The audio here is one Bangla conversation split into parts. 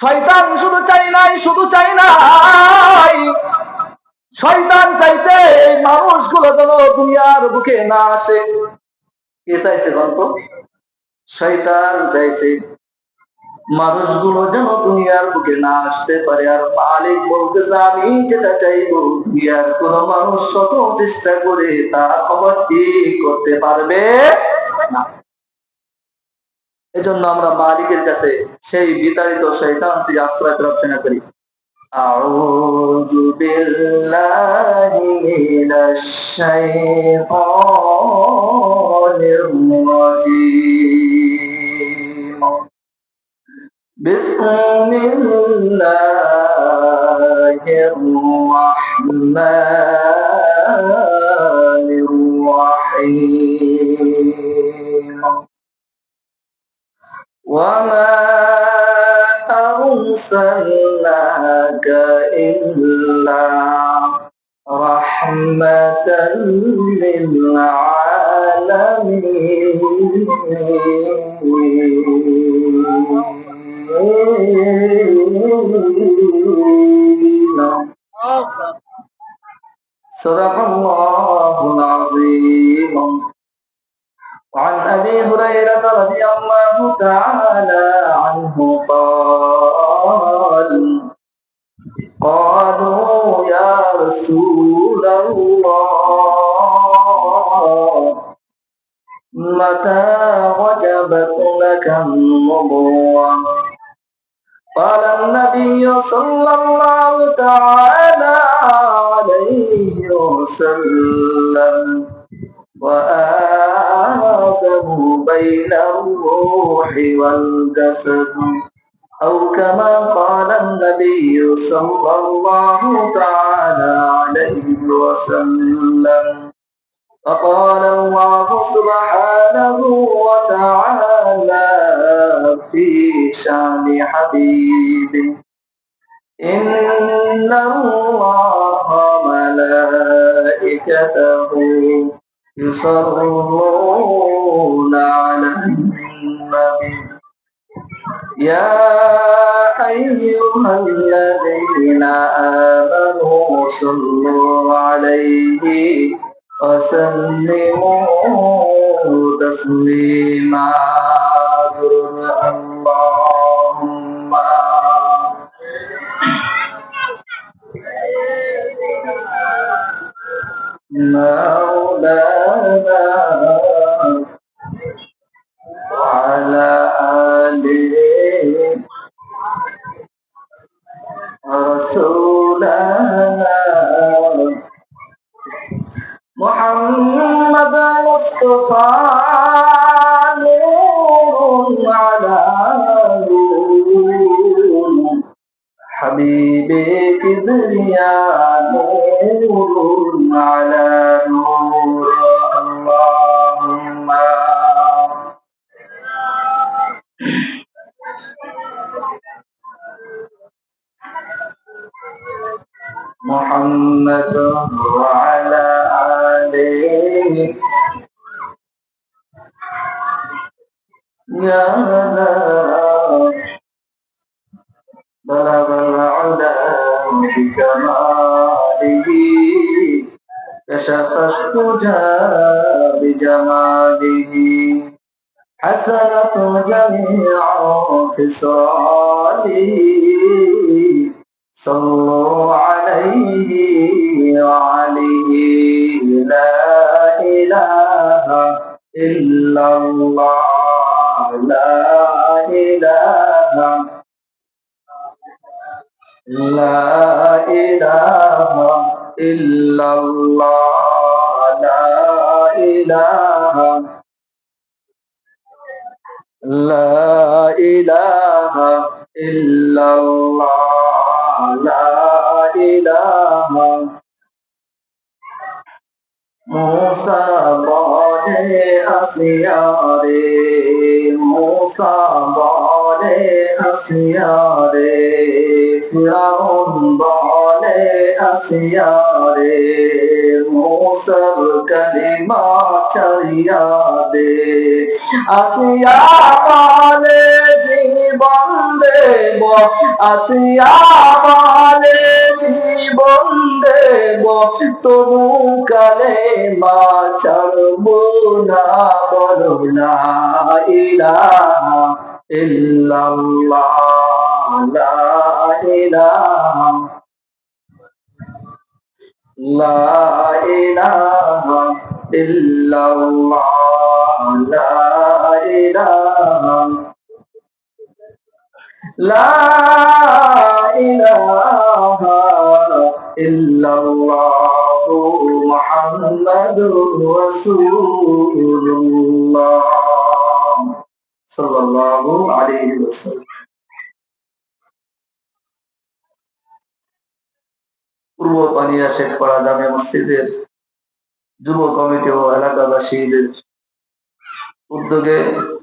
শয়তান শুধু চাই নাই, শয়তান চাইছে এই মানুষগুলো যেন দুনিয়ার বুকে না আসে। কে চাইছে গল্প? শয়তান চাইছে মানুষগুলো যেন দুনিয়ার বুকে না আসতে পারে। আর মালিক বলতেছে, আমি যেটা চাইবো দুনিয়ার কোন মানুষ শত চেষ্টা করে তা খবর ঠিক করতে পারবে না। এজন্য আমরা মালিকের কাছে সেই বিতাড়িত শয়তান থেকে আশ্রয় প্রার্থনা করি। আউযু বিল্লাহি মিনাশ শাইতানির রাজীম। বিসমিল্লাহির রাহমানির রাহিম। وما أرسلناك إلا رحمة للعالمين. صدق الله العظيم. وعن أبي هريرة رضي الله تعالى عنه قال: قالوا يا رسول الله متى وجبت لك النبوة؟ قال النبي صلى الله تعالى عليه وسلم: وآدم بين الروح والجسد، أو كما قال النبي صلى الله تعالى عليه وسلم. فقال الله سبحانه وتعالى في شان حبيبه: إن الله وملائكته يصلون على النبي يا أيها الذين آمنوا صلوا عليه وسلموا تسليما. اللهم مولانا وعلى آله رسولنا محمد مصطفى نور على نور، حبيبي كبرياء نور على نور. اللهم محمد وعلى آله يا بلغ العلا بكماله كشف الدجى بجماله حسنت جميع خصاله صلوا عليه وعليه. لا إله إلا الله لا إله إلا الله لا إله إلا الله لا إله. موسى বলে আসিয়া রে, موسى বলে আসিয়া রে, ফিরাউন বলে আসিয়া রে, মুসার কালিমা ছাড়িয়া দে। আসিয়া বলে যে জীবন দেব, আসিয়া বলে জীবন দেব, তবু কালেমা ছাড়ব না, বলো লা ইলাহা ইল্লাল্লাহ, লা ইলাহা লা ইলাহা ইল্লাল্লাহ, লা ইলাহা লা ইলাহা ইল্লাল্লাহ, মুহাম্মাদুর রাসূলুল্লাহ সাল্লাল্লাহু আলাইহি ওয়াসাল্লাম। পূর্ব পানিয়া শেখপাড়া জামে মসজিদের যুব কমিটি ও এলাকাবাসীদের উদ্যোগে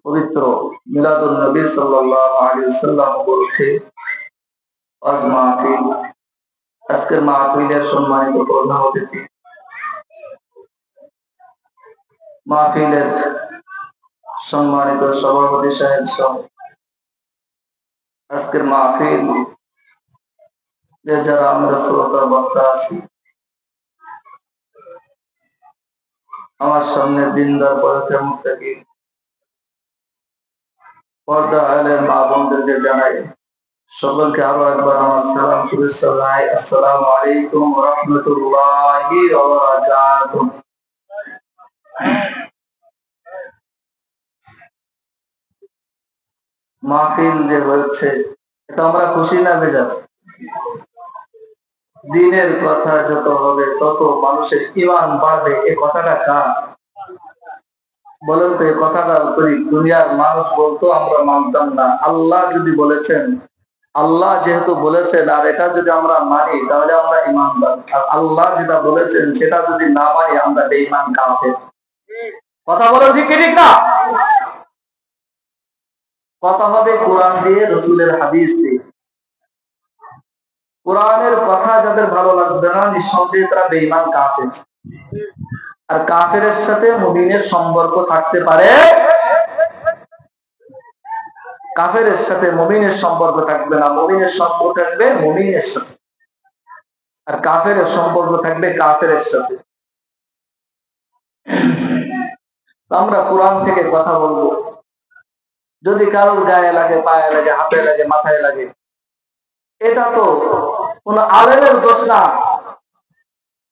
পবিত্র মিলাদুন নবী সাল্লাল্লাহু আলাইহি ওয়াসাল্লাম উপলক্ষে আজ মাহফিল। আজকের মাহফিলের সম্মানিত প্রধান অতিথি, মাহফিলের সম্মানিত সভাপতি সাহেব সহ আজকের মাহফিল যারা আমরা শ্রোতা বক্তা আছি, আমার সামনে দিনদার পরীক্ষা মুক্তাকি পর্দা আলের মা বোনদেরকে জানাই, সকলকে আরো একবার আমার সালাম শুভেচ্ছা জানাই। আসসালামু আলাইকুম ওয়া রাহমাতুল্লাহি ওয়া বারাকাতুহু। মাহফিল যে হচ্ছে, এটা আমরা খুশি না বেজার? দিনের কথা যত হবে তত মানুষের ঈমান বাড়বে, এই কথাটা কার? বলেন তো, এই কথাটা দুনিয়ার মানুষ বলতো, আমরা মানতাম না। আল্লাহ যদি বলেছেন, আল্লাহ যেহেতু বলেছেন, আর এটা যদি আমরা মানি তাহলে আমরা ঈমানদার। আর আল্লাহ যেটা বলেছেন সেটা যদি না মানি আমরা বেঈমান কাফের। কথা বলো ঠিক কি ঠিক না? কথা হবে কোরআন দিয়ে, রাসূলের হাদিস দিয়ে। কোরআনের কথা যাদের ভালো লাগবে না, নিঃসন্দেহে তারা বেঈমান কাফের। আর কাফেরের সাথে মুমিনের সম্পর্ক থাকতে পারে? কাফেরের সাথে মুমিনের সম্পর্ক থাকবে না, মুমিনের সম্পর্ক থাকবে মুমিনের সাথে, আর কাফেরের সম্পর্ক থাকবে কাফেরের সাথে। আমরা কোরআন থেকে কথা বলবো। যদি কারোর গায়ে লাগে, পায়ে লাগে, হাতে লাগে, মাথায় লাগে, এটা তো কোন আলেমের দোষ না।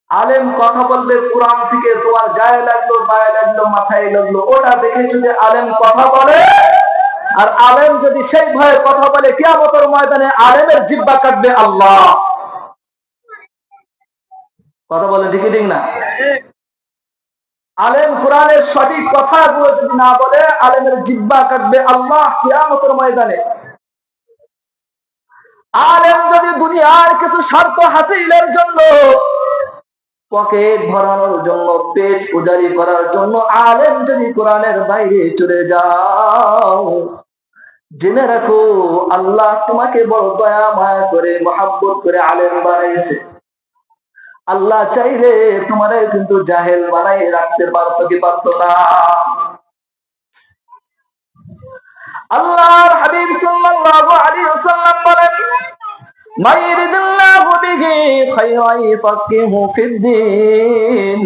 আলেম কথা বলবে কোরআন থেকে, তোমার গায়ে লাগলো, পায়ে লাগলো, মাথায় লাগলো, ওটা দেখে যদি আলেম কথা বলে, আর আলেম যদি সেই ভয়ে কথা বলে, কিয়ামতের ময়দানে আলেমের জিহ্বা কাটবে আল্লাহ। কথা বলে ঠিক ঠিক না? আলেম কোরআনের সঠিক কথাগুলো যদি না বলে, আলেমের জিহ্বা কাটবে আল্লাহ কিয়ামতের ময়দানে। আলেম যদি দুনিয়ার কিছু স্বার্থ হাসিলের জন্য, পকেট ভরানোর জন্য, পেট পূজারি করার জন্য আলেম যদি কোরআনের বাইরে চলে যাও, জেনে রাখো আল্লাহ তোমাকে বড় দয়া মায়া করে, মহাব্বত করে আলেম বানাইছে। আল্লাহ চাইলে তোমারে কিন্তু জাহেল বানাই রাখতে পারতো কি পারতো না? আল্লাহর হাবিব সাল্লাল্লাহু আলাইহি ওয়াসাল্লাম বলেন, মাইরিদুল্লাহু বিহি খায়রান ইয়াফাক্কিহু ফিদ্দীন।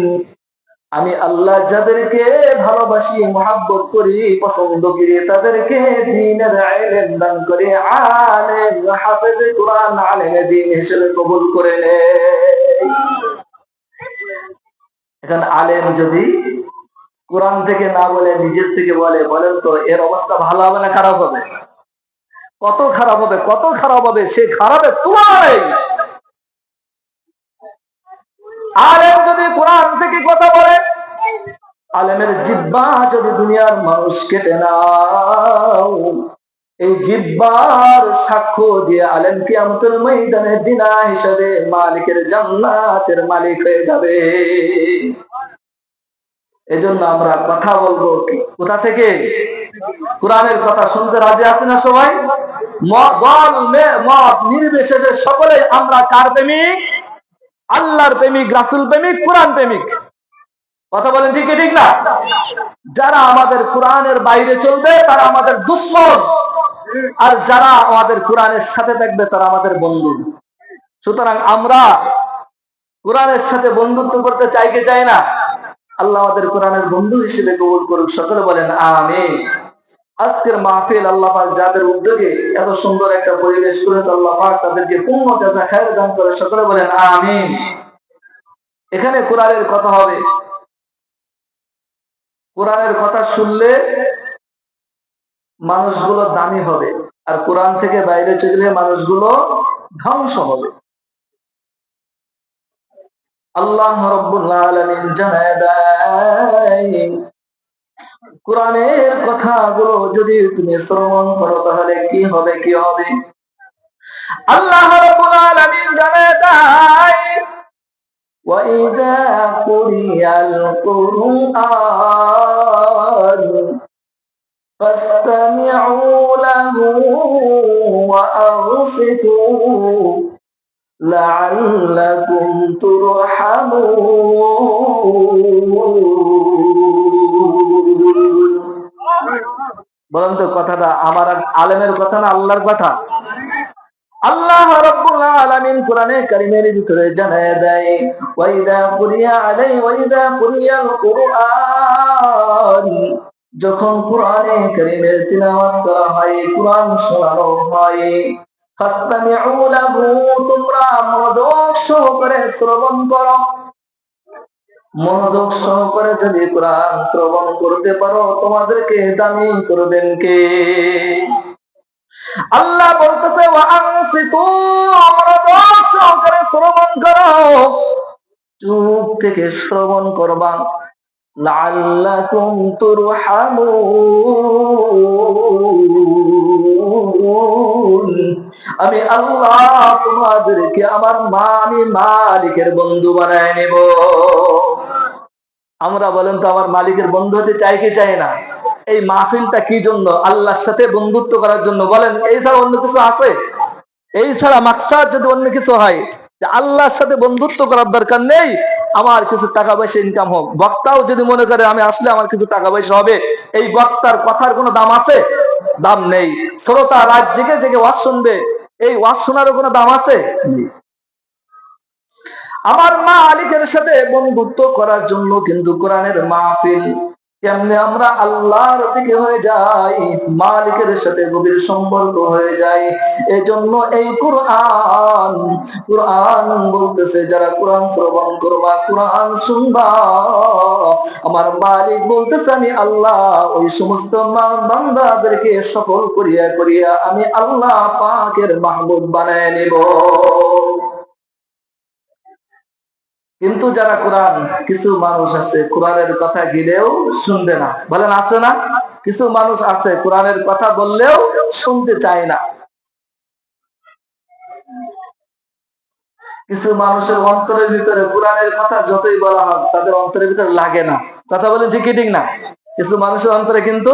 আমি আল্লাহ যাদেরকে ভালোবাসি, মহব্বত করি, পছন্দ করি, তাদেরকে দ্বীনের ইলম দান করে, আলেম হাফেজে কোরআন, আলেমে দ্বীন হিসেবে কবুল করে নেয়। এখন আলেম যদি কোরআন থেকে না বলে, নিজের থেকে বলে, বলেন তো এর অবস্থা ভালো হবে না খারাপ হবে? কত খারাপ হবে, কত খারাপ হবে, সে খারাপের তুলনা নেই। আলেম যদি কোরআন থেকে কথা বলে, আলেমের জিহ্বা যদি দুনিয়ার মানুষ কেটে নাও, এই জিহ্বার সাক্ষ্য দিয়ে আলেম কিয়ামতের ময়দানে বিনা হিসাবে মালিকের জান্নাতের মালিক হয়ে যাবে। এজন্য আমরা কথা বলবো কোথা থেকে? কোরআনের কথা শুনতে রাজি আছি না সবাই? দল মত নির্বিশেষে সকলে আমরা কার প্রেমিক? আল্লাহর প্রেমিক, রাসূল প্রেমিক, কোরআন প্রেমিক। কথা বলেন ঠিক ঠিক না? যারা আমাদের কোরআনের বাইরে চলবে তারা আমাদের দুশমন। আর যারা আমাদের কোরআনের সাথে থাকবে তারা আমাদের বন্ধু। সুতরাং আমরা কোরআনের সাথে বন্ধুত্ব করতে চাই কি চাই না? আল্লাহ আমাদের কোরআনের বন্ধু হিসেবে কবুল করুক, সকলে বলেন আমিন। আজকের মাহফিল আল্লাহ পাক যাদের উদ্যোগে এত সুন্দর একটা পরিবেশ করেছে, আল্লাহ পাক তাদেরকে পূর্ণ জাযা খায়ের দান করে, সকলে বলেন আমিন। এখানে কোরআনের কথা হবে, কোরআনের কথা শুনলে মানুষগুলো দামি হবে, আর কোরআন থেকে বাইরে চলে গেলে মানুষগুলো ধ্বংস হবে। আল্লাহ রাব্বুল আলামিন জানায় দেয়, কোরআনের কথাগুলো যদি তুমি শ্রবণ করো তাহলে কি হবে কি হবে। আল্লাহ রাব্বুল আলামিন জানায় দেয়, وَإِذَا قُرِئَ الْقُرْآنُ فَاسْتَمِعُوا لَهُ وَأَنصِتُوا لَعَلَّكُمْ تُرْحَمُونَ। বলেন তো কথাটা আমার আলেমের কথা না আল্লাহর কথা? আল্লাহ রাব্বুল আলামিন কোরআনে কারীমের ভিতরে জানায় দেয়, ওয়াইদা কুরিয়াল কুরআন, যখন কোরআনে কারীমের তিলাওয়াত করা হয়, কোরআন শোনানো হয়, ফাসতামিউ লাহু, তোমরা মনোযোগ সহকারে শ্রবণ করো। মনোযোগ সহকারে যদি কোরআন শ্রবণ করতে পারো তোমাদেরকে দামি করবেন কে? আল্লাহ বলতেছে ওয়ানসিতু, মনোযোগ সহকারে শ্রবণ করো, চুপ থেকে শ্রবণ করবা, লাআল্লাকুম তুরহামুন, আমি আল্লাহ তোমাদেরকে আমি মালিকের বন্ধু বানায় নেব। আমরা বলেন তো আমার মালিকের বন্ধু হতে চাই কি চাই না? এই মাহফিলটা কি জন্য? আল্লাহর সাথে বন্ধুত্ব করার জন্য। বলেন এই ছাড়া অন্য কিছু আছে? এই ছাড়া মাকসাদ যদি অন্য কিছু হয়, যে আল্লাহর সাথে বন্ধুত্ব করার দরকার নেই, আমার কিছু টাকা পয়সা ইনকাম হোক, বক্তাও যদি মনে করে আমি আসলে আমার কিছু টাকা পয়সা হবে, এই বক্তার কথার কোনো দাম আছে? দাম নেই। শ্রোতা রাত জেগে জেগে ওয়াজ শুনবে, এই ওয়াজ শোনারও কোনো দাম আছে? আমার মালিকের সাথে বন্ধুত্ব করার জন্য কিন্তু কোরআনের মাহফিল। কেমনে আমরা আল্লাহর দিকে হয়ে যাই, মালিকের সাথে গভীর সম্পর্ক হয়ে যায়, এজন্য এই কোরআন বলতেছে যারা কোরআন শ্রবণ করবা, কোরআন শুনবা, আমার মালিক বলতেছে আমি আল্লাহ ওই সমস্ত বান্দাদেরকে সফল করিয়া করিয়া আমি আল্লাহ পাকের মাহবুব বানায় নেব। কিন্তু যারা কোরআন, কিছু মানুষ আছে কোরআনের কথা গেলেও শুনবে না। বলেন আছে না? কিছু মানুষ আছে কোরআনের কথা বললেও শুনতে চায় না। কিছু মানুষের অন্তরের ভিতরে কোরআনের কথা যতই বলা হয় তাদের অন্তরের ভিতরে লাগে না। কথা বলেন ঠিক ঠিক না? কিছু মানুষের অন্তরে কিন্তু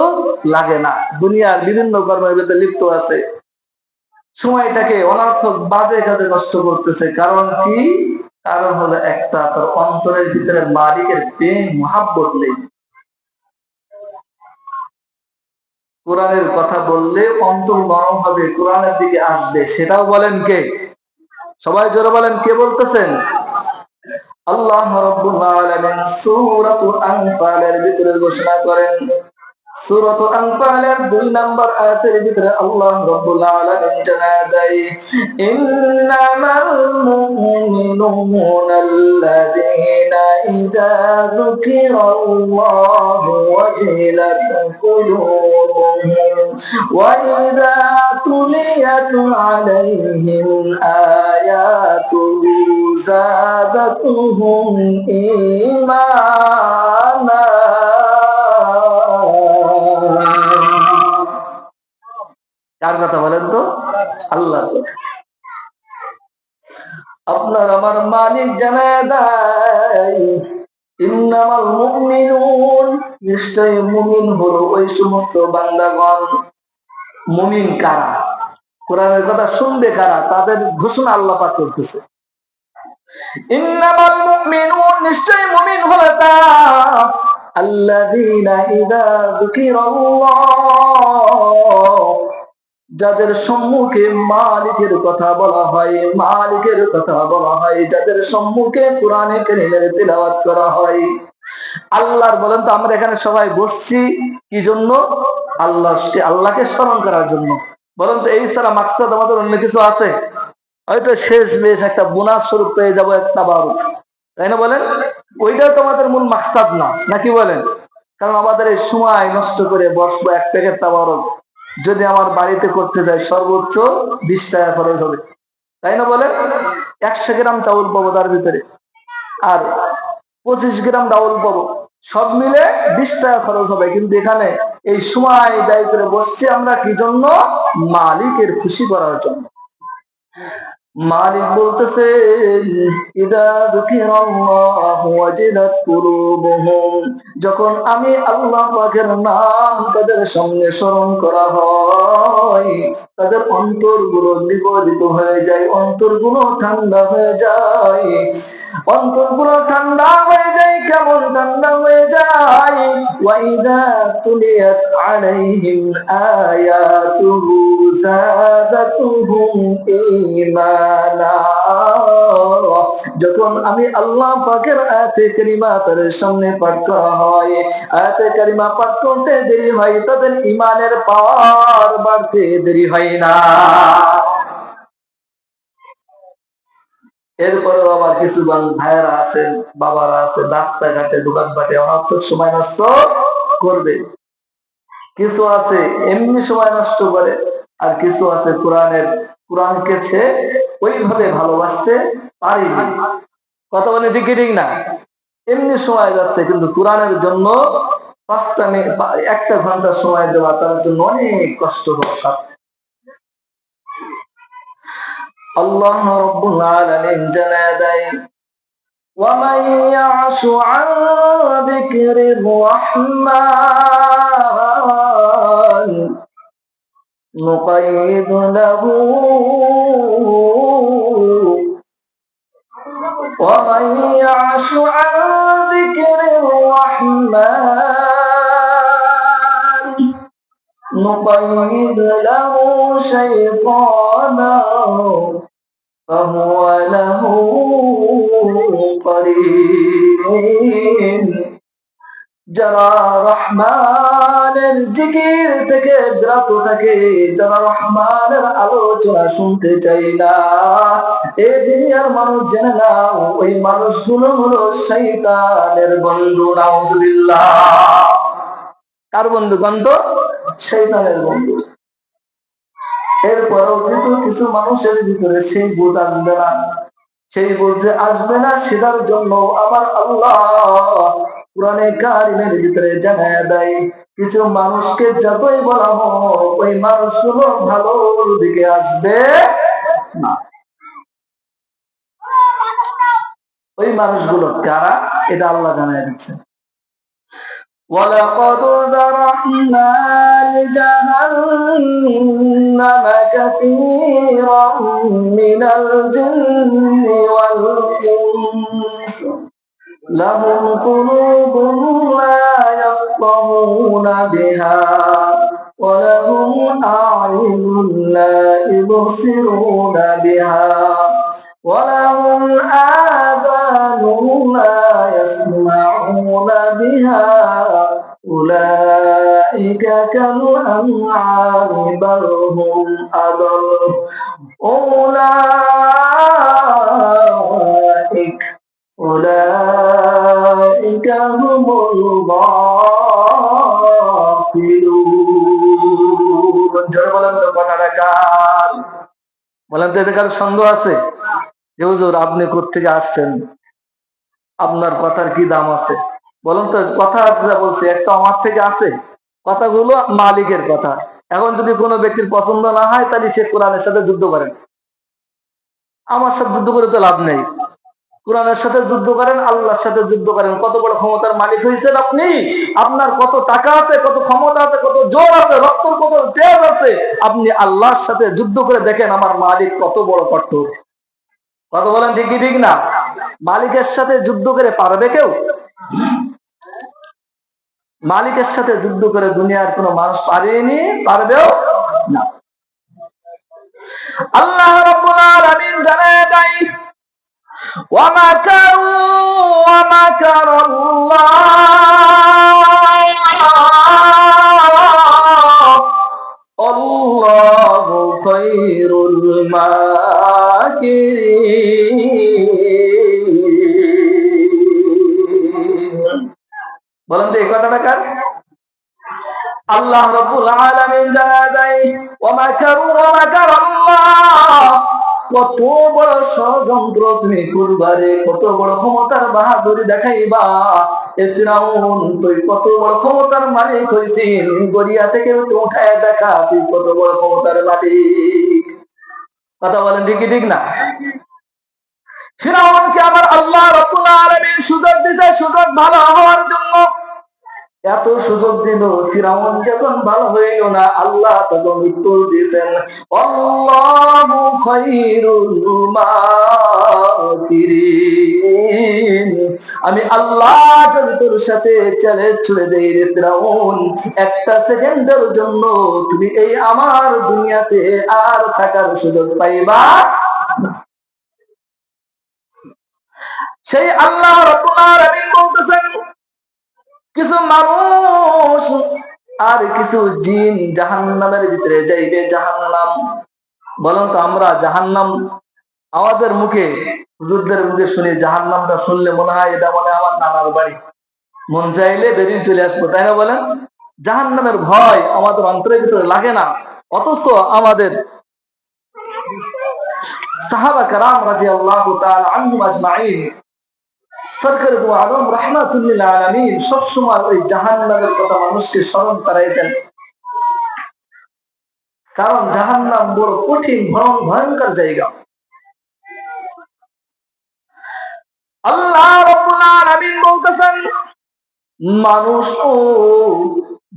লাগে না, দুনিয়ার বিভিন্ন কর্মের ভিতরে লিপ্ত আছে, সময়টাকে অনর্থক বাজে কাজে নষ্ট করতেছে। কারণ কি? কারণ হলো একটা, তার অন্তরের ভিতরে মালিকের প্রেম মহাব্বত নেই। কোরআনের কথা বললে অন্তর নরম হবে, কোরআনের দিকে আসবে, সেটাও বলেন কে? সবাই জোরে বলেন, কে বলতেছেন? আল্লাহ রাব্বুল আলামিন সূরাতুল আনফালের ভিতরে ঘোষণা করেন, সূরাতুল আনফালের 2 নম্বর আয়াতের ভিতরে আল্লাহ রাব্বুল আলামিন জানায় দেয়, ইন্নামাল মুমিনুনা আল্লাযীনা ইযা যুকিরাল্লাহু ওয়াজিলাত কুলুবুহুম ওয়া ইযা তুলিয়াত আলাইহিম আয়াতুহু যাদাতুহুম ঈমানা। কার কথা বলেন তো? আল্লাহ। আপনার আমার মালিক জানায় দেয়, ইন্নামাল মুমিনুন, নিশ্চয় মুমিন হলো ওই সমস্ত বান্দাগণ। মুমিন কারা? কোরআনের কথা শুনবে কারা? তাদের ঘোষণা আল্লাহ পাক করতেছে। ইন্নামাল মুমিনুন, নিশ্চয় মুমিন হলো তারা, আল্লাযীনা ইযা যুকিরাল্লাহ, যাদের সম্মুখে মালিকের কথা বলা হয়, মালিকের কথা বলা হয়, যাদের সম্মুখে কোরআনে কারীমের তিলাওয়াত করা হয়। আল্লাহর বলেন তো আমরা এখানে সবাই বসছি কি জন্য? আল্লাহকে স্মরণ করার জন্য। বলেন তো এই ছাড়া মাকসাদ আমাদের অন্য কিছু আছে? হয়তো শেষ বেশ একটা বোনাস স্বরূপ পেয়ে যাবো একটা বারো, তাই না বলেন? ওইটাও তো আমাদের মূল মাকসাদ না, নাকি বলেন? কারণ আমাদের এই সময় নষ্ট করে বসবো এক প্যাকেট তাবারক যদি আমার বাড়িতে করতে যাই সর্বোচ্চ 20 টাকা খরচ হবে, তাই না বলেন? 100 গ্রাম চাউল পাবো তার ভিতরে, আর 25 গ্রাম ডাউল পাবো, সব মিলে 20 টাকা খরচ হবে। কিন্তু এখানে এই সময় ব্যয় করে বসছি আমরা কি জন্য? মালিকের খুশি করার জন্য। মালিক বলতেছে যখন আমি আল্লাহ পাকের নাম তাদের সামনে স্মরণ করা হয়, তাদের অন্তরগুলো নিবেদিত হয়ে যায়, অন্তরগুলো ঠান্ডা হয়ে যায়, অন্তরগুলো ঠান্ডা হয়ে যায়। কেমন ঠান্ডা হয়ে যায়? ওয়াইদা তুলিয়াত আলাইহিম আয়াতুহু যাদাতুহুম ঈমানা। যখন আমি আল্লাহ পাকের আয়াতে কারিমা তাদের সামনে পাঠ করা হয়, আয়াতে কারিমা পাঠ করতে দেরি হয়, তাদের ঈমানের পাওয়ার বাড়তে দেরি হয় না। এরপরেও আবার কিছু ভাইয়েরা আছে, বাবারা আছে, রাস্তাঘাটে দোকানপাটে অনর্থক সময় নষ্ট করবে। কিছু আছে এমনি সময় নষ্ট করে, আর কিছু আছে কোরআনকে সে ওইভাবে ভালোবাসতে পারিনি। কথা বলে ঠিক ঠিক না? এমনি সময় যাচ্ছে, কিন্তু কোরআনের জন্য 1 ঘন্টা সময় দেওয়া তার জন্য অনেক কষ্ট হচ্ছে। আল্লাহ রাব্বুল আলামিন জানায় দেয়, ومن يعش عن ذكر الرحمن نقيض له ومن يعش عن ذكر الرحمن نقيض له شيطانا فهو له قرين। যারা রহমানের জিকির থেকে বিরত থাকে, যারা রহমানের আলোচনা শুনতে চায় না, এই দুনিয়ার মানুষ জেনে নাও ওই মানুষগুলো হলো শয়তানের বন্ধু। নাউজুবিল্লাহ। কার বন্ধু? গন্ধ শয়তানের বন্ধু। এরপরেও কিন্তু কিছু মানুষের ভিতরে সেই বোধ আসবে না, সেই বলছে আসবে না, সেটার জন্য আমার আল্লাহ কোরআনে কারিমের ভিতরে জানায় দেয়, কিছু মানুষকে যতই বলা হোক ওই মানুষগুলো ভালোর দিকে আসবে না। ওই মানুষগুলো কারা এটা আল্লাহ জানায় দিচ্ছে। وَلَقَدْ ذَرَأْنَا لِجَهَنَّمَ كَثِيرًا مِنَ الْجِنِّ وَالْإِنسِ لَهُمْ قُلُوبٌ لَا يَفْقَهُونَ بِهَا وَلَهُمْ أَعْيُنٌ لَا يُبْصِرُونَ بِهَا وَلَهُمْ آذَانٌ لَا يَسْمَعُونَ بِهَا أُولَئِكَ كَالْأَنْعَامِ بَلْ هُمْ أَضَلُّ أُولَئِكَ هُمُ الْغَافِلُونَ। জোরে বলেন তো কথাটা কার? বলেন তো এতে কারো সন্দেহ আছে যে হুজুর আপনি কোত্থেকে আসছেন, আপনার কথার কি দাম আছে? বলেন তো, কথা যা বলছে একটা আমার থেকে আছে? কথাগুলো মালিকের কথা। এখন যদি কোনো ব্যক্তির পছন্দ না হয় তাহলে সে কোরআনের সাথে যুদ্ধ করেন, আমার সাথে যুদ্ধ করে তো লাভ নেই। কোরআনের সাথে যুদ্ধ করেন, আল্লাহর সাথে যুদ্ধ করেন। কত বড় ক্ষমতার মালিক হয়েছেন আপনি, আপনার কত টাকা আছে, কত ক্ষমতা আছে, কত জোর আছে, রক্তর কত তেজ আছে, আপনি আল্লাহর সাথে যুদ্ধ করে দেখেন আমার মালিক কত বড় কঠোর। কত বলেন ঠিক কি ঠিক না? মালিকের সাথে যুদ্ধ করে পারবে কেউ? মালিকের সাথে যুদ্ধ করে দুনিয়ার কোনো মানুষ পারেনি, পারবেও না। আল্লাহ রাব্বুল আলামিন জানায় দেয় ওয়া মাকারু ওয়া মাকারাল্লাহ আল্লাহু খায়রুল মাকিরিন। বলেন তো এই কথাটা কার? আল্লাহ রাব্বুল আলামিন জানায় দেয় ওয়া মাকারু ওয়া মাকারাল্লাহ, কত বড় ষড়যন্ত্র তুমি করবারে, কত বড় ক্ষমতার বাহাদুরি দেখাইবা। এ ফিরাউন, তুই কত বড় ক্ষমতার মালিক হইছিস, দরিয়া থেকে তো উঠায় দেখা তুই কত বড় ক্ষমতার মালিক। কথা বলেন ঠিক কি ঠিক না? ফিরাউনকে আবার আল্লাহ রাব্বুল আলামিন সুযোগ দিয়েছে, সুযোগ ভালো হওয়ার জন্য। এত সুযোগ দিল, ফিরাউন যখন ভালো হইল না, আল্লাহ তখন উত্তর দিয়েছেন আল্লাহু খায়রুল মাকিরিন। আমি আল্লাহ যদি তোর সাথে চ্যালেঞ্জ ছুড়ে দেই রে ফিরাউন, একটা সেকেন্ডের জন্য তুমি এই আমার দুনিয়াতে আর থাকার সুযোগ পাইবা। সেই আল্লাহ রাব্বুল আলামিন বলতেছেন কিছু মানুষ আর কিছু জিন জাহান্নামের ভিতরে যাইবে। জাহান্নাম, বলেন তো আমরা জাহান্নাম আমাদের মুখে, হুজুরদের মুখে শুনি, জাহান্নামটা শুনলে মনে হয় এটা মনে আমার নানার বাড়ি, মন চাইলে বেরিয়ে চলে আসবো, তাই না? বলেন, জাহান্নামের ভয় আমাদের অন্তরের ভিতরে লাগে না, অথচ আমাদের সাহাবা কেরাম রাদিয়াল্লাহু তাআলা আনহুম আজমাইন, সরকার দু আলম রাহমাতুল্লিল আলামিন সবসময় ওই জাহান্নামের কথা মানুষকে স্মরণ করাইতেন। কারণ জাহান্নাম বড় কঠিন, ভয়ঙ্কর জায়গা। আল্লাহ রাব্বুল আলামিন বলতেছেন মানুষ ও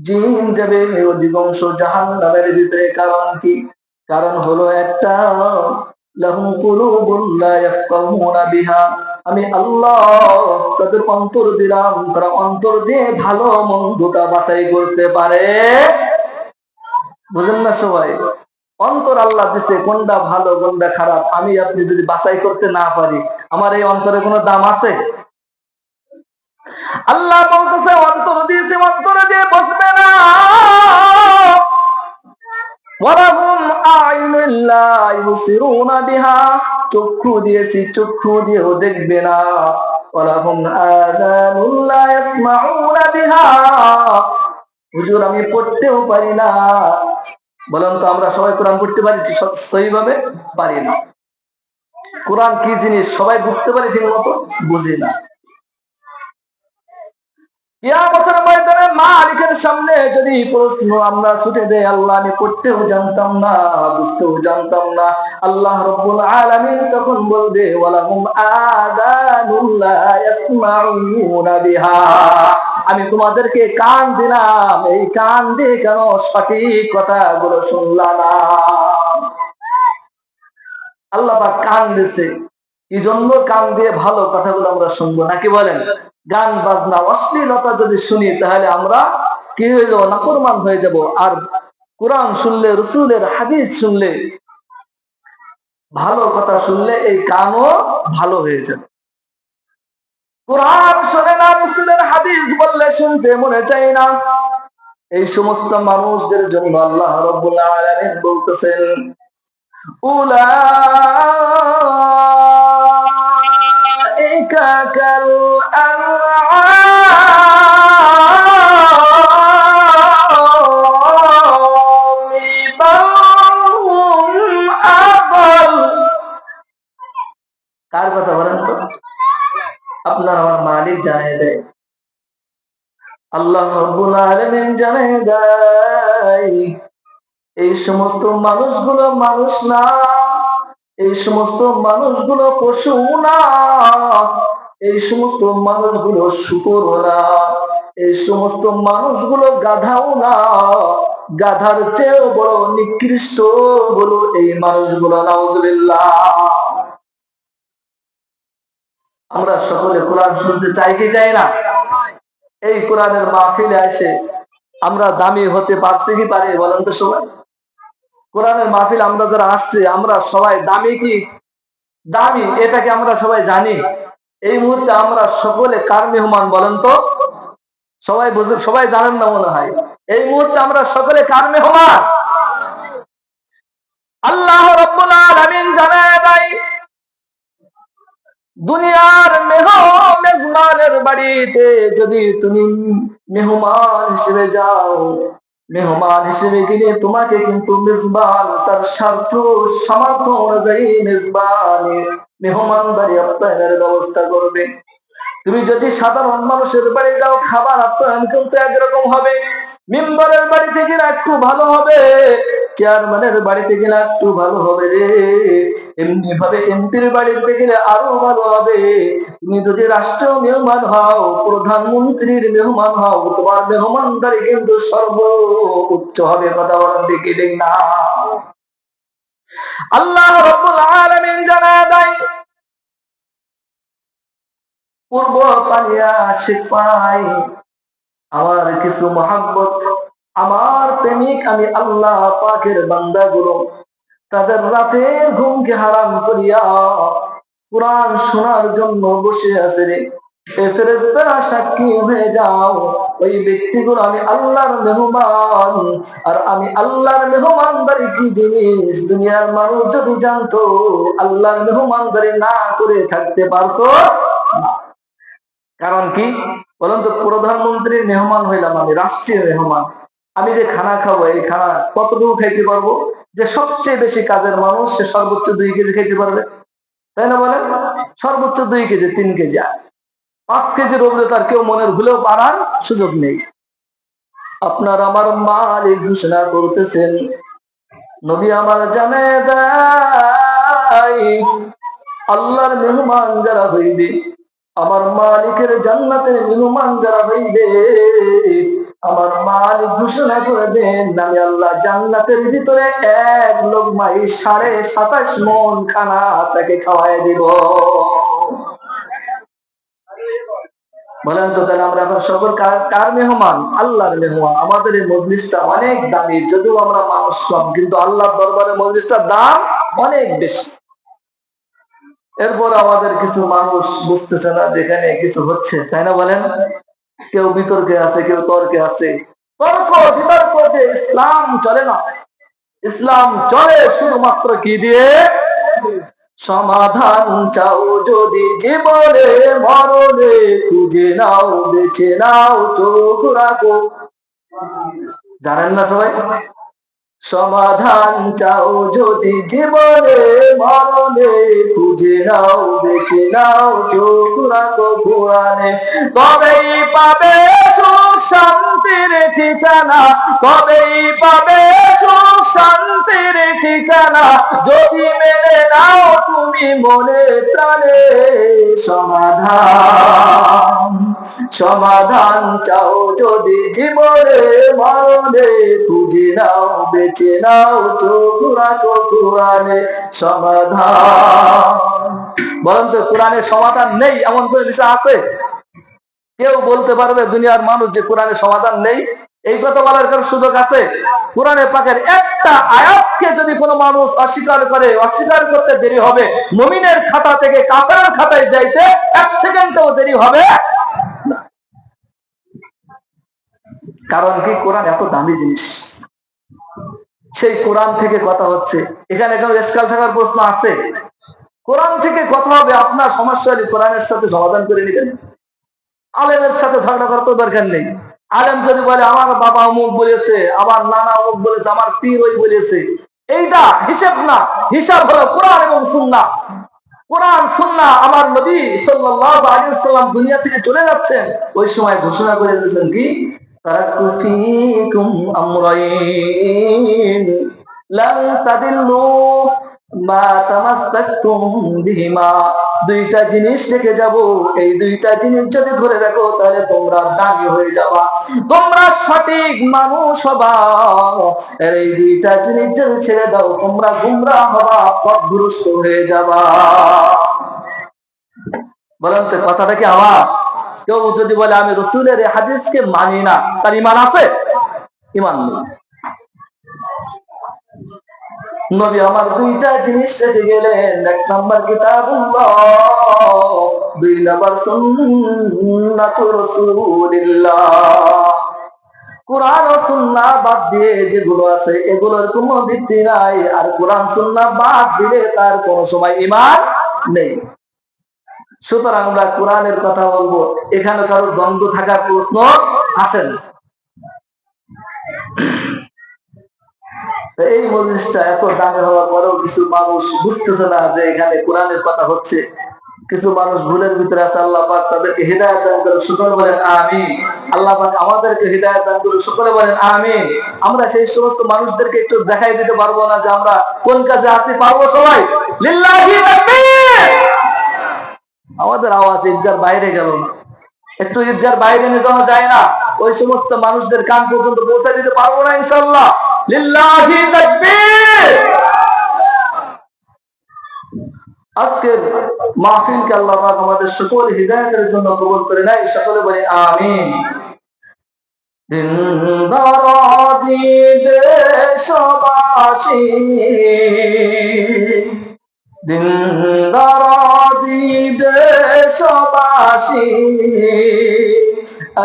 জিন যাবে অধিকাংশ জাহান্নামের ভিতরে। কারণ কি? কারণ হলো একটা, লাহুম কুলুবুন লা ইয়াফকাহুনা বিহা, আমি আল্লাহ তাদের অন্তর দিলাম, তারা অন্তর দিয়ে ভালো মন্দটা বাছাই করতে পারে। বুঝেন না সবাই? অন্তর আল্লাহ দিছে, কোনটা ভালো কোনটা খারাপ আমি আপনি যদি বাছাই করতে না পারি, আমার এই অন্তরে কোনো দাম আছে? আল্লাহ বলতেছে অন্তর দিয়েছে, অন্তরে দিয়ে বসবে না। ওয়ালাহুম আ'ইনুন লা ইবসিরুনা বিহা, চক্ষু দিয়েছি, চক্ষু দিয়েও দেখবে না। ওয়ালাহুম আযানুন লা ইয়াসমাউনা বিহা, হুজুর আমি পড়তেও পারি না। বলেন তো আমরা সবাই কোরআন পড়তে পারি সহিভাবে? পারি না। কোরআন কি জিনিস সবাই বুঝতে পারি ঠিক মতো? বুঝি না। কিয়ামতের ময়দানে মালিকের সামনে যদি প্রশ্ন আমরা ছুটে দেই, আল্লাহ আমি পড়তেও জানতাম না, বুঝতেও জানতাম না, আল্লাহ রাব্বুল আলামিন তখন বলবে ওয়ালাহুম আযানুন লা ইয়াসমাউনা বিহা, আমি তোমাদেরকে কান দিলাম, এই কান দিয়ে কেন সঠিক কথাগুলো শুনলা না? আল্লাহ পাক কান দিয়েছে, এই জন্য কান দিয়ে ভালো কথাগুলো আমরা শুনবো, নাকি বলেন? গান বাজনা অশ্লীলতা যদি শুনি তাহলে আমরা কি হয়ে যাবো? নাফরমান হয়ে যাব। আর কোরআন শুনলে, রসুলের হাদিস শুনলে, ভালো কথা শুনলে এই কানও ভালো হয়ে যাবে। কোরআন শুনে না, রসুলের হাদিস বললে শুনতে মনে চাই না। এই সমস্ত মানুষদের জন্য আল্লাহ রাব্বুল আলামিন বলতেছেন উলাইকা কাল আনআমি বাল হুম আদাল। কার কথা বলেন তো? আপনার আমার মালিক জানিয়ে দেয়, আল্লাহ রাব্বুল আলামিন জানিয়ে দেয় এই সমস্ত মানুষগুলো মানুষ না, এই সমস্ত মানুষগুলো পশু না, এই সমস্ত মানুষগুলো শূকর না, এই সমস্ত মানুষগুলো গাধাও না, গাধার চেয়েও বড় নিকৃষ্ট হলো এই মানুষগুলো। নাউজুবিল্লাহ। আমরা সকলে কোরআন শুনতে চাই কি চাই না? এই কোরআনের মাহফিলে এসে আমরা দামি হতে পারছি কি পারি? বলেন তো সবাই। কোরআনের মাহফিল আমরা যারা আসছে, আমরা সবাই দামি কি দামি, এটাকে আমরা সবাই জানি। এই মুহূর্তে আমরা সকলে কার মেহমান বলেন তো? সবাই বুঝে, সবাই জানেন না মনে হয়। এই মুহূর্তে আমরা সকলে কার মেহমান? আল্লাহ রাব্বুল আলামিন জানায় দেয়, দুনিয়ার মেজবানের বাড়িতে যদি তুমি মেহমান হিসেবে যাও, মেহমান হিসেবে গেলে তোমাকে কিন্তু মেজবান তার স্বার্থ সামর্থ্য অনুযায়ী মেহমানদারি আপ্যায়নের ব্যবস্থা করবে। তুমি যদি সাধারণ মানুষের বাড়ি যাও, খাবার আপ্যায়ন কিন্তু একরকম হবে। মেম্বারের বাড়িতে গেলে একটু ভালো হবে, চেয়ারম্যানের বাড়িতে গেলে একটু ভালো হবে রে, এমনি ভাবে এমপির বাড়িতে গেলে আরো ভালো হবে। তুমি যদি রাষ্ট্রীয় মেহমান হও, প্রধানমন্ত্রীর মেহমান হও, তোমার মেহমানদারি কিন্তু সর্বোচ্চ হবে। কথা বলেন ঠিক না? আল্লাহ রাব্বুল আলামিন জানায় দেয়, পূর্ব পানিয়া শিপাই আমার কিছু মহাব্বত, আমার প্রেমিক আমি আল্লাহ পাকের বান্দাগুলো তাদের রাতের ঘুমকে হারাম করিয়া কোরআন শোনার জন্য বসে আছে রে। এ ফেরেশতারা সাক্ষী হয়ে যাও, ওই ব্যক্তিগুলো আমি আল্লাহর মেহমান। আর আমি আল্লাহর মেহমানদারি কি জিনিস দুনিয়ার মানুষ যদি জানতো, আল্লাহর মেহমানদারি না করে থাকতে পারতো না। কারণ কি বলেন তো? প্রধানমন্ত্রীর মেহমান হইলাম আমি, রাষ্ট্রীয় মেহমান। আমি যে খানা খাবো, এই খানা কতটুকু খাইতে পারবো? যে সবচেয়ে বেশি কাজের মানুষ সে সর্বোচ্চ 2 কেজি খাইতে পারবে, তাই না বলেন? সর্বোচ্চ 2 কেজি, 3 কেজি, 5 কেজির উপরে তার কেউ মনের ভুলেও পারার সুযোগ নেই। আপনার আমার মালিক ঘোষণা করতেছেন, নবী আমার জানে দেয়, আল্লাহর মেহমান যারা হইবে, আমার মালিকের জান্নাতের মেহমান যারা হইবে, আমার মালিক ঘোষণা করে দেন, আমি আল্লাহ জান্নাতের ভিতরে এক লোকমাই 27.5 মণ খানা তাকে খাওয়াই দিব। বলেন তো তাহলে আমরা এখন সকল কার মেহমান? আল্লাহর মেহমান। আমাদের এই মজলিসটা অনেক দামি, যদিও আমরা মানুষ কম, কিন্তু আল্লাহর দরবারে মজলিসটার দাম অনেক বেশি। এরপর আমাদের কিছু মানুষ বুঝতেছে না যেখানে কিছু হচ্ছে, তাই না বলেন? কেউ বিতর্কে আছে, কেউ তর্কে আছে। তর্ক বিতর্ক দিয়ে ইসলাম চলে না। ইসলাম চলে শুধুমাত্র কি দিয়ে? সমাধান চাও যদি জীবনে মরণে, খুঁজে নাও বেছে নাও চোখ রাখো। জানেন না সবাই? সমাধান চাও যদি জীবনে মরণে, খুঁজে নাও বেছে নাও চোখ রাখো কোরআনে, তবেই পাবে সুখ শান্তির ঠিকানা, তবেই পাবে সুখ শান্তির ঠিকানা, যদি মেনে নাও তুমি মনে প্রাণে সমাধান। সমাধান চাও যদি জীবনে মরণে, খুঁজে নাও বেছে নাও চোখ রাখো কোরআনে সমাধান। বলেন তো কোরআনের সমাধান নেই এমন কোন বিষয় আছে? কেউ বলতে পারবে দুনিয়ার মানুষ যে কোরআনের সমাধান নেই? এই কথা বলার কারো সুযোগ আছে? কোরআনের পাকের একটা আয়াতকে যদি কোনো মানুষ অস্বীকার করে, অস্বীকার করতে দেরি হবে মুমিনের খাতা থেকে কাফেরের খাতায় যাইতে 1 সেকেন্ডও দেরি হবে না। কারণ কি? কোরআন এত দামি জিনিস, সেই কোরআন থেকে কথা হচ্ছে। এখানে কেউ এসকাল থাকার প্রশ্ন আছে? কোরআন থেকে কথা হবে, আপনার সমস্যা হলে কোরআনের সাথে সমাধান করে নেবেন। আলেমের সাথে ঝগড়া করার তো দরকার নেই। আলেম যদি বলে আমার বাবা অমুক বলেছে, আমার নানা অমুক বলেছে, আমার পীর ওই বলেছে, এইটা হিসাব না। হিসাব হলো কোরআন এবং সুন্নাহ। কোরআন সুন্নাহ। আমার নবী সাল্লাল্লাহু আলাইহি ওয়াসাল্লাম দুনিয়া থেকে চলে যাচ্ছেন, ওই সময় ঘোষণা করে দিয়েছেন কি? তারাকতু ফীকুম আমরাইন লান তাদিল্লু মা তামাসসাকতুম বিহিমা। 2টা জিনিস রেখে যাব, এই 2টা জিনিস যদি ধরে রাখো তাহলে তোমরা দামি হয়ে যাবা, তোমরা সঠিক মানুষ হবা। আর এই 2টা জিনিস যদি ছেড়ে দাও তোমরা গুমরাহ হবা, পথভ্রষ্ট হয়ে যাবা। বলেন তো কথাটা কি আমার? কেউ যদি বলে আমি রাসূলের এই হাদিসকে মানি না, তার ঈমান আছে? ঈমান নেই। নবী আমার দুইটা জিনিস রেখে গেলেন, এক নাম্বার কিতাবুল্লাহ, দুই নাম্বার সুন্নাতুর রাসূলিল্লাহ। কোরআন ও সুন্নাহ বাদ দিয়ে যেগুলো আছে এগুলোর কোনো ভিত্তি নাই, আর কোরআন সুন্নাহ বাদ দিলে তার কোনো সময় ঈমান নেই। সুতরাং আমরা কোরআনের কথা বলবো, এখানে কারো দ্বন্দ্ব থাকার প্রশ্ন আসে না। এই মজলিসটা এত দামি হওয়ার পরেও কিছু মানুষ বুঝতেছে না যে এখানে কোরআনের কথা হচ্ছে। কিছু মানুষ ভুলের ভিতরে আছে, আল্লাহ পাক তাদেরকে হিদায়াত দান করুন, সকলে বলেন আমিন। আল্লাহ পাক আমাদেরকে হিদায়াত দান করুন, সকলে বলেন আমিন। আমরা সেই সমস্ত মানুষদেরকে একটু দেখাই দিতে পারবো না যে আমরা কোন কাজে আছি? পারবো সবাই? লিল্লাহি তাকবীর। আমাদের আওয়াজ ঈদগার বাইরে গেল না, একটু ঈদগার বাইরে নিয়ে যাওয়া যায় না? ওই সমস্ত মানুষদের কান পর্যন্ত পৌঁছে দিতে পারবো না ইনশাআল্লাহ? লিল্লাহি তাকবীর। আজকের মাহফিলকে আল্লাহ পাক আমাদের সকল হিদায়াতের জন্য কবুল করে নেয়, সকলে বলি আমিন। দিন দরদি দেশবাসী, দিন দরদি দেশবাসী,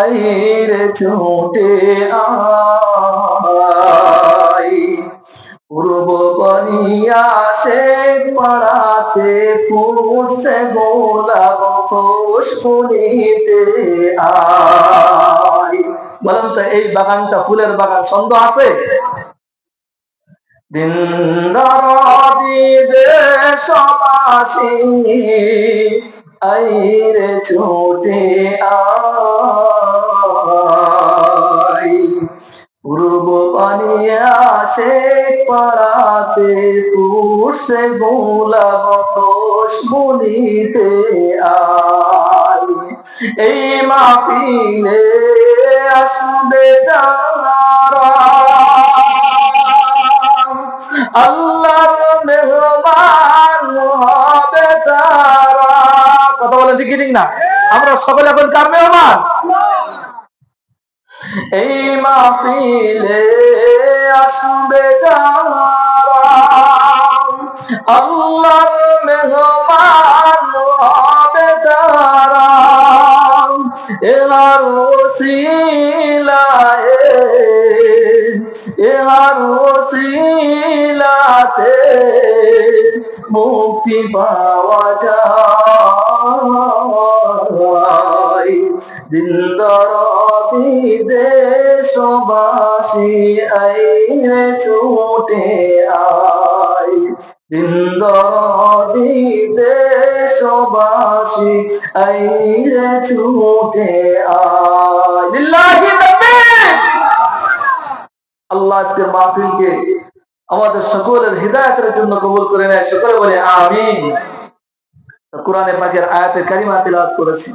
আইরে ছুটে আই, পূর্ব বনিয়াসে পড়াতে ফুটছে গোলাপ খুশবুনিতে আই। বলেন তো এই বাগানটা ফুলের বাগান, সন্দেহ আছে? দিন দরদি দেশবাসী, আইরে ছুটে আই, পূর্ব পানিয়াসে পাড়াতে ফুটছে গোলাপ খুশবুনিতে আই। এই মাহফিলে আসবে যারা আল্লাহর মেহমান হবে তারা। কথা বলেন ঠিক ঠিক না? আমরা সকলে এখন কার মেহমান? এই মাহফিলে আসবে যারা আল্লাহর মেহমান হবে তারা, এলার ওসিলায়ে, এলার ওসিলাতে মুক্তি পাওয়া যায়। দিন দরদি দেশবাসী, আইরে ছুটে আই, দিন দরদি দেশবাসী, আইরে ছুটে আই। লিল্লাহি তাকবীর। আল্লাহ আজকের মাহফিলকে আমাদের সকলের হিদায়াতের জন্য কবুল করে নেয়, সকলে বলে আমিন। কোরআনে পাকের আয়াতে কারিমা তিলাওয়াত করেছি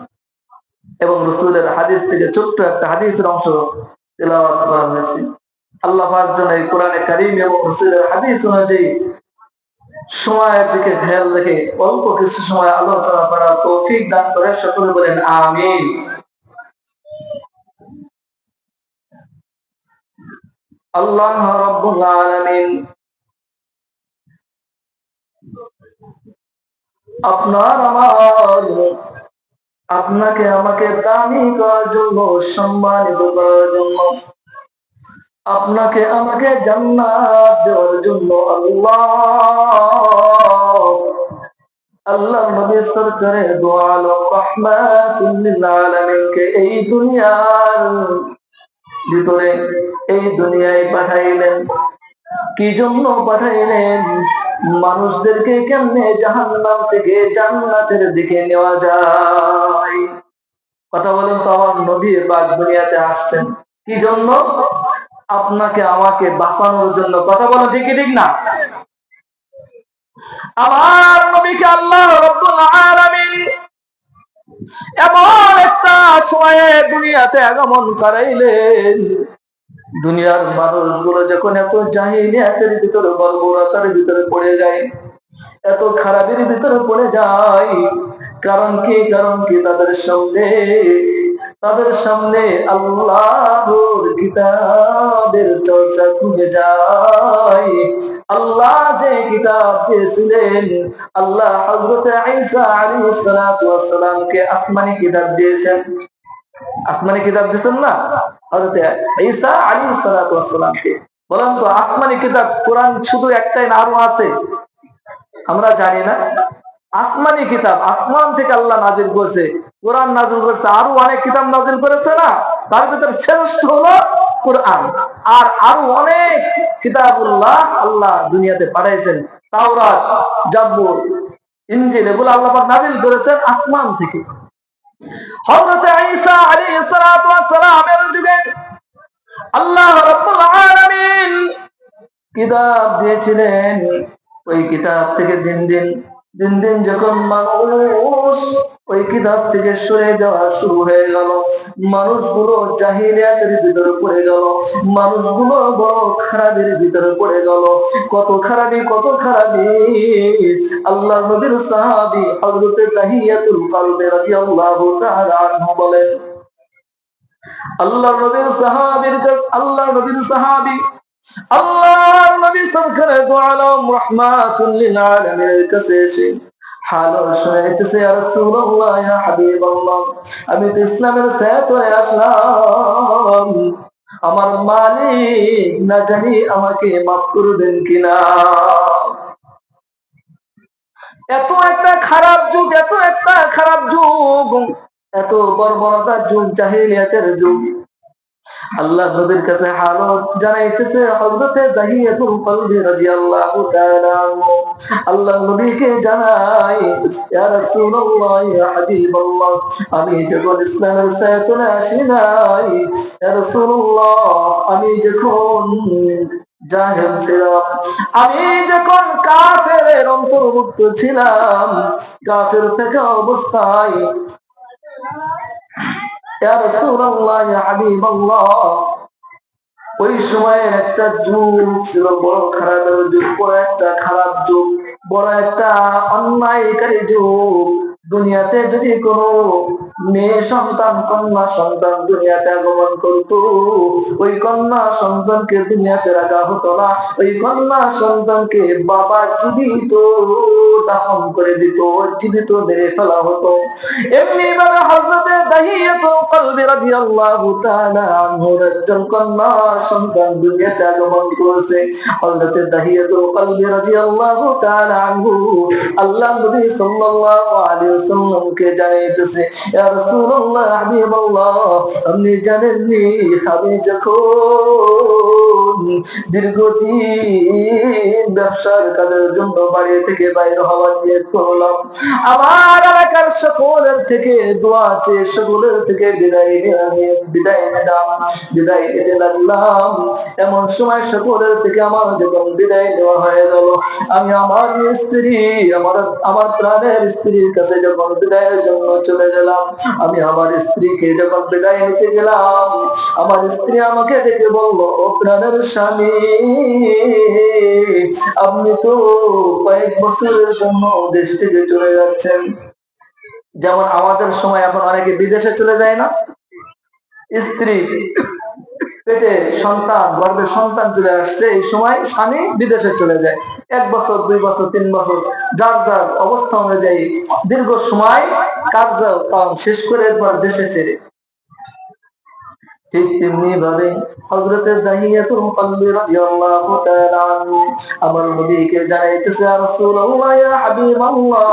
এবং রাসূলের হাদিস থেকে ছোট্ট একটা হাদিসের অংশ তিলাওয়াত করা হয়েছে। আল্লাহ পাক যেন এই কোরআনে কারিম এবং রাসূলের হাদিস অনুযায়ী সময়ের দিকে খেয়াল রেখে অল্প কিছু সময় আলোচনা করার তৌফিক দান করে, সকলে বলেন আমিন। আল্লাহ রাব্বুল আলামিন আপনার আমার আপনাকে আমাকে দামি করার জন্য, সম্মানিত করার জন্য, আপনাকে আমাকে জান্নাত দেওয়ার জন্য আল্লাহ নবী সরকারে দো আলম রাহমাতুল লিল আলামিনকে এই দুনিয়ার ভিতরে, এই দুনিয়ায় পাঠাইলেন। কি জন্য পাঠাইলেন? মানুষদেরকে কেমনে জাহান্নাম থেকে জান্নাতের দিকে নেওয়া যায়। কথা বলেন তো, আমার নবী পাক দুনিয়াতে আসছেন কি জন্য? আপনাকে আমাকে বাঁচানোর জন্য। কথা বলেন ঠিক কি ঠিক না? আমার নবীকে আল্লাহ রাব্বুল আলামিন এমন একটা সময়ে দুনিয়াতে আগমন করাইলেন, দুনিয়ার মানুষগুলো যখন এত জাহিলিয়াতের ভিতরে, বর্বরতার ভিতরে পড়ে যায়, এত খারাপের ভিতরে পড়ে যায়। কারণ কি? কারণ কি? তাদের সঙ্গে তাদের সামনে আল্লাহর কিতাবের চর্চা কমে যায়। আল্লাহ যে কিতাব দিয়েছিলেন, আল্লাহ হযরত ঈসা আলাইহিস সালাতু ওয়াস সালামকে আসমানি কিতাব দিয়েছেন। আসমানি কিতাব দিয়েছেন না হযরত ঈসা আলাইহিস সালাতু ওয়াস সালামকে। বলেন তো আসমানি কিতাব কোরআন শুধু একটাই না আরো আছে? আমরা জানি না। আসমানি কিতাব আসমান থেকে আল্লাহ নাজিল করেছে, কোরআন নাজিল করেছে, আরো অনেক কিতাব নাজিল করেছে না? তার ভিতরে শ্রেষ্ঠ হলো কোরআন। আর আরো অনেক কিতাবুল্লাহ আল্লাহ দুনিয়াতে পাঠাইছেন। তাওরাত, জাবুর, ইনজিল এগুলো আল্লাহ পাক নাজিল করেছেন আসমান থেকে। হযরত ঈসা আলাইহিস সালাতু ওয়াস সালামের যুগে আল্লাহ রাব্বুল আলামিন কিতাব দিয়েছিলেন। ওই কিতাব থেকে দিন দিন যখন মানুষ ওই কিতাব থেকে সরে যাওয়া শুরু হয়ে গেল, মানুষগুলো জাহিলিয়াতের ভিতরে পড়ে গেল, মানুষগুলো বড় খারাপের ভিতরে পড়ে গেল। কত খারাপি আল্লাহ নবীর সাহাবী হযরত তাহিয়াতুল কলবি রাদিয়াল্লাহু তাআলা আনহু বলেন, আল্লাহ নবীর সাহাবী আল্লাহ নবী সরকারে দু আলম রাহমাতুল লিল আলামিনের কাছে এসে হাল শোনাইতেছে, ইয়া রাসূলুল্লাহ, ইয়া হাবিবাল্লাহ, আমি তো ইসলামের সাথে আসলাম, আমার মালিক না জানি আমাকে মাফ করবেন কিনা। এত একটা খারাপ যুগ, এত বর্বরতার যুগ, জাহিলিয়াতের যুগ। আল্লাহ নবীর কাছে হালত জানাইতেছে হযরত দাহিয়াতুল কলবি রাদিয়াল্লাহু তাআলা আনহু। আল্লাহ নবীকে জানাই, ইয়া রাসূলুল্লাহ, ইয়া হাবিবাল্লাহ, আমি যখন ইসলামের সাথে আসি নাই, ইয়া রাসূলুল্লাহ, আমি যখন জাহেল ছিলাম, আমি যখন কাফেরের অন্তর্ভুক্ত ছিলাম, কাফের থাকা অবস্থায়, ইয়া রাসূলুল্লাহ, ইয়া হাবিবাল্লাহ, ওই সময়ের একটা যুগ ছিল বড় খারাপের যুগ, বড় একটা খারাপ যুগ, বড় একটা অন্যায়কারী যুগ। দুনিয়াতে যদি কোনো মেয়ে সন্তান, কন্যা সন্তান দুনিয়াতে আগমন করতো, ওই কন্যা সন্তানকে দুনিয়াতে রাখা হতো না, ওই কন্যা সন্তানকে বাবা জীবিত দাফন করে দিত, জীবিত মেরে ফেলা হতো। এমনি ভাবে হযরত দাহিয়াতুল কলবি রাদিয়াল্লাহু তাআলা আনহুর একজন কন্যা সন্তান দুনিয়াতে আগমন করেছে। হযরত দাহিয়াতুল কলবি রাদিয়াল্লাহু তাআলা আনহু আল্লাহ নবী সাল্লাল্লাহু আলাইহি ওয়াসাল্লামকে জানাইতেছে, ইয়া রাসূলুল্লাহ, হাবিবাল্লাহ, আপনি জানেননি আমি যখন দীর্ঘদিন ব্যবসার কাজের জন্য বাড়ি থেকে বাইরে হওয়ার নিয়ত করলাম, আমার এলাকার সকলের থেকে দোয়া চেয়ে সকলের থেকে বিদায় নিতে লাগলাম। এমন সময় সকলের থেকে আমার যখন বিদায় নেওয়া হয়ে গেল, আমি আমার স্ত্রী, আমার প্রাণের স্ত্রীর কাছে যখন বিদায়ের জন্য চলে গেলাম, আমি আমার স্ত্রীকে যখন বিদায় নিতে গেলাম, আমার স্ত্রী আমাকে দেখে বললো, ও প্রাণের স্বামী, আপনি তো কয়েক বছরের জন্য দেশ থেকে চলে যাচ্ছেন। যেমন আমাদের সময় এখন অনেকে বিদেশে চলে যায় না, স্ত্রী পেটে সন্তান, গর্ভে সন্তান চলে আসছে, এই সময় স্বামী বিদেশে চলে যায়, 1 বছর 2 বছর 3 বছর যার যার অবস্থা অনুযায়ী দীর্ঘ সময় কাজ শেষ করে এরপর দেশে ফেরে। ঠিক তেমনি ভাবে হযরত দাহিয়াতুল কলবি রাদিয়াল্লাহু তাআলা আনহু আমার নবীকে জানাইতেছে, ইয়া রাসূলুল্লাহ, ইয়া হাবিবাল্লাহ,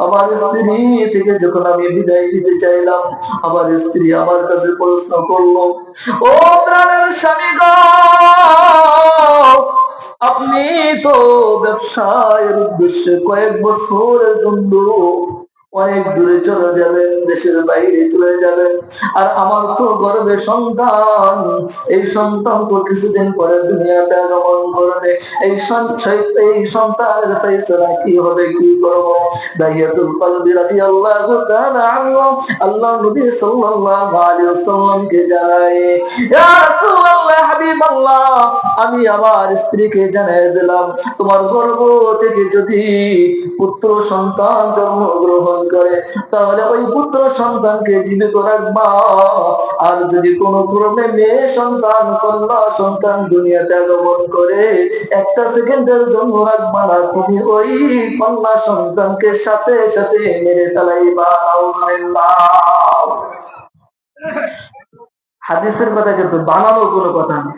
আমার স্ত্রী থেকে যখন আমি বিদায় নিতে চাইলাম, আমার স্ত্রী আমার কাছে প্রশ্ন করলো, ও প্রাণের স্বামী গো, আপনি তো ব্যবসায়ের উদ্দেশ্যে কয়েক বছরের জন্য অনেক দূরে চলে যাবেন, দেশের বাইরে চলে যাবেন, আর আমার তো গর্ভে সন্তান, এই সন্তান তো কিছুদিন পরে দুনিয়াতে আগমন করবে, এই সন্তানের ফয়সালা কি হবে, কি করব? দাহিয়াতুল কলবি রাদিয়াল্লাহু তাআলা আনহু আল্লাহ নবী সাল্লাল্লাহু আলাইহি ওয়াসাল্লামকে জানায়, ইয়া রাসূলুল্লাহ, হাবিবাল্লাহ, আমি আমার স্ত্রীকে জানিয়ে দিলাম, তোমার গর্ভ থেকে যদি পুত্র সন্তান জন্মগ্রহণ করে, তাহলে ওই পুত্র সন্তানকে জীবিত রাখবা। আর যদি কোনো ক্রমে মেয়ে সন্তান কন্যা সন্তান দুনিয়াতে আগমন করে, একটা সেকেন্ডের জন্য রাখবা না, তুমি ওই কন্যা সন্তানকে সাথে সাথে মেরে ফেলাইবা। নাউজুবিল্লাহ। হাদিসের কথা কিন্তু বানানো কোনো কথা না।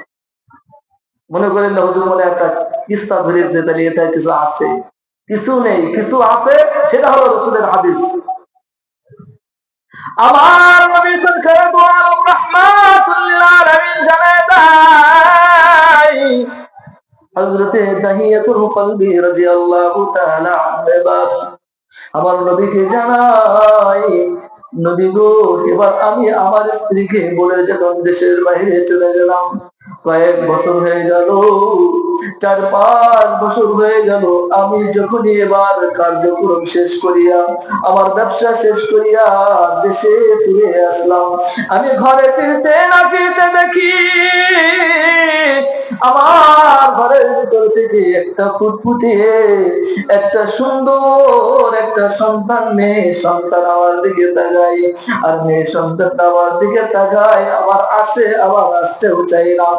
মনে করেন না হুজুর মনে একটা কিস্সা ধরেছে, তাহলে এটা কিছু আছে, কিছু নেই, কিছু আছে, সেটা হলো রাসূলের হাদিস। আমার নবী সরকার দু আলম রাহমাতুল লিল আলামিন জানায় দেয়, হযরতে দাহিয়াতুল কলবি রাদিয়াল্লাহু তাআলা আনহু আমার নবীকে জানাই, নবী গো, এবার আমি আমার স্ত্রীকে বলে যখন দেশের বাইরে চলে গেলাম, কয়েক বছর হয়ে গেল, 4-5 বছর হয়ে গেল, আমি যখনই এবার কার্যক্রম শেষ করিয়া আমার ব্যবসা শেষ করিয়া দেশে ফিরে আসলাম, আমি ঘরে ফিরতে না ফিরতে দেখি আমার ঘরের ভিতর থেকে একটা ফুটফুটে একটা সুন্দর একটা সন্তান, মেয়ে সন্তান আমার দিকে তাকাই, আর মেয়ে সন্তান আমার দিকে তাকাই, আবার আসে, আবার আসতেও চাইলাম।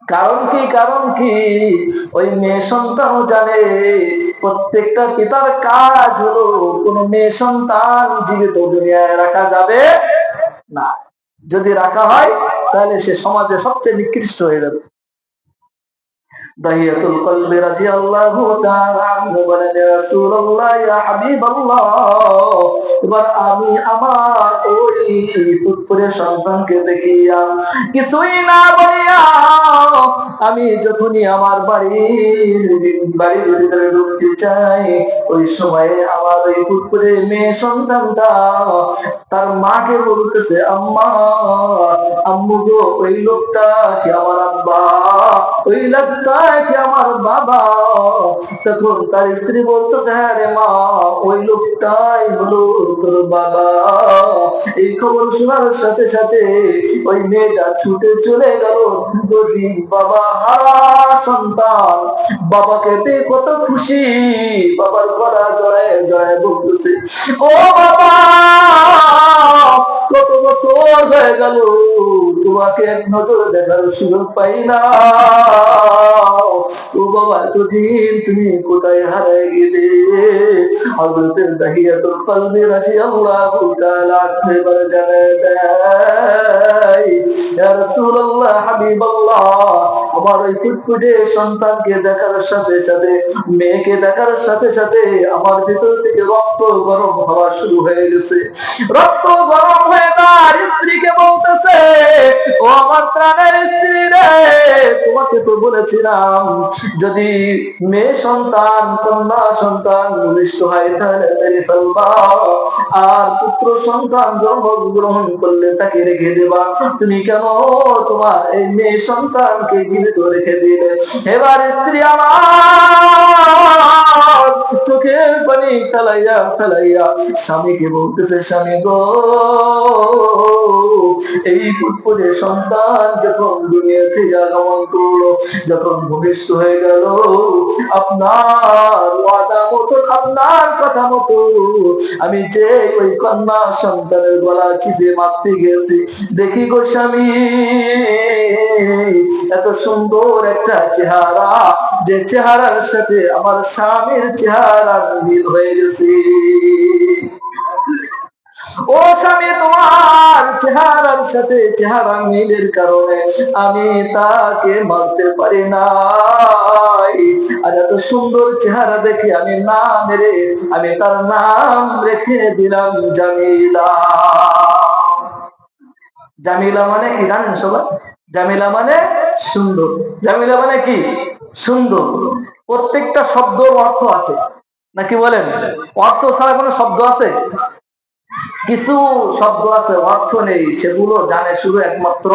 কারণ কি? কারণ কি? ওই মেয়ে সন্তানও জানে প্রত্যেকটা পিতার কাজ হলো কোন মেয়ে সন্তান জীবিত দুনিয়ায় রাখা যাবে না। যদি রাখা হয় তাহলে সে সমাজে সবচেয়ে নিকৃষ্ট হয়ে যাবে। দাহিয়াতুল কলবি রাদিয়াল্লাহু তাআলা আনহু বলেন, ইয়া রাসূলুল্লাহ, ইয়া হাবিবাল্লাহ, এবার আমি আমার ওই ফুটফুটে সন্তানকে দেখিয়া কিছুই না বলিয়া আমি যখনই আমার বাড়ির ভিতরে ঢুকতে চাই, ওই সময়ে আমার ওই ফুটফুটে মেয়ে সন্তানটা তার মাকে বলতেছে, আম্মা, আম্মু গো, ওই লোকটা কি আমার আব্বা, ওই লোকটা কি আমার বাবা? তখন তার স্ত্রী বলতেছে, হ্যাঁ রে মা, ওই লোকটাই হলো তোর বাবা। এই খবর শোনার সাথে সাথে ওই মেয়েটা ছুটে চলে গেল। যদি বাবা হারা সন্তান বাবাকে পেয়ে কত খুশি, বাবার গলা জড়ায় জড়ায় বলতেছে, ও বাবা, কত বছর হয়ে গেল তোমাকে এক নজর দেখার সুযোগ পাই না। ও বাবা, এতদিন তুমি কোথায় হারায় গেলে? হযরত দাহিয়াতুল কলবি রাদিয়াল্লাহু তাআলা আনহু জানায় দেয়, ইয়া রাসূলুল্লাহ, হাবিবাল্লাহ, আমার ওই ফুটফুটে সন্তানকে দেখার সাথে সাথে, মেয়েকে দেখার সাথে সাথে আমার ভিতর থেকে রক্ত গরম হওয়া শুরু হয়ে গেছে। রক্ত গরম হয়ে তার স্ত্রীকে বলতেছে, ও আমার প্রাণের স্ত্রী রে, তোমাকে তো বলেছিলাম যদি মেয়ে সন্তান কন্যা সন্তান ভূমিষ্ঠ হয় তাহলে মেরে ফেলবা, আর পুত্র সন্তান জন্মগ্রহণ করলে তাকে রেখে দেবা। তুমি কেন তোমার এই মেয়ে সন্তানকে জীবিত রেখে দিলে? এবার স্ত্রী আমার চোখের পানি ফেলাইয়া ফেলাইয়া স্বামীকে বলতেছে, স্বামী গো, এই ফুটফুটে সন্তান যখন দুনিয়া থেকে আগমন করলো, যখন ভূমিষ্ঠ হয়ে গেল, আপনার ওয়াদা মতো, আপনার কথা মতো আমি যে ওই কন্যা সন্তানের গলা চিপে মারতে গেছি, দেখি গো স্বামী, এত সুন্দর একটা চেহারা, যে চেহারার সাথে আমার স্বামীর চেহারা মিল হয়ে গেছে। ও স্বামী, তোমার চেহারার সাথে চেহারা মিলের কারণে আমি তাকে মারতে পারি নাই, আর এত সুন্দর চেহারা দেখে আমি না মেরে আমি তার নাম রেখে দিলাম জামিলা। জামিলা মানে কি জানেন সবাই? জামিলা মানে সুন্দর। জামিলা মানে কি? সুন্দর। প্রত্যেকটা শব্দ অর্থ আছে নাকি বলেন? অর্থ ছাড়া কোনো শব্দ আছে? কিছু শব্দ আছে অর্থ নেই, সেগুলো জানে শুধু একমাত্র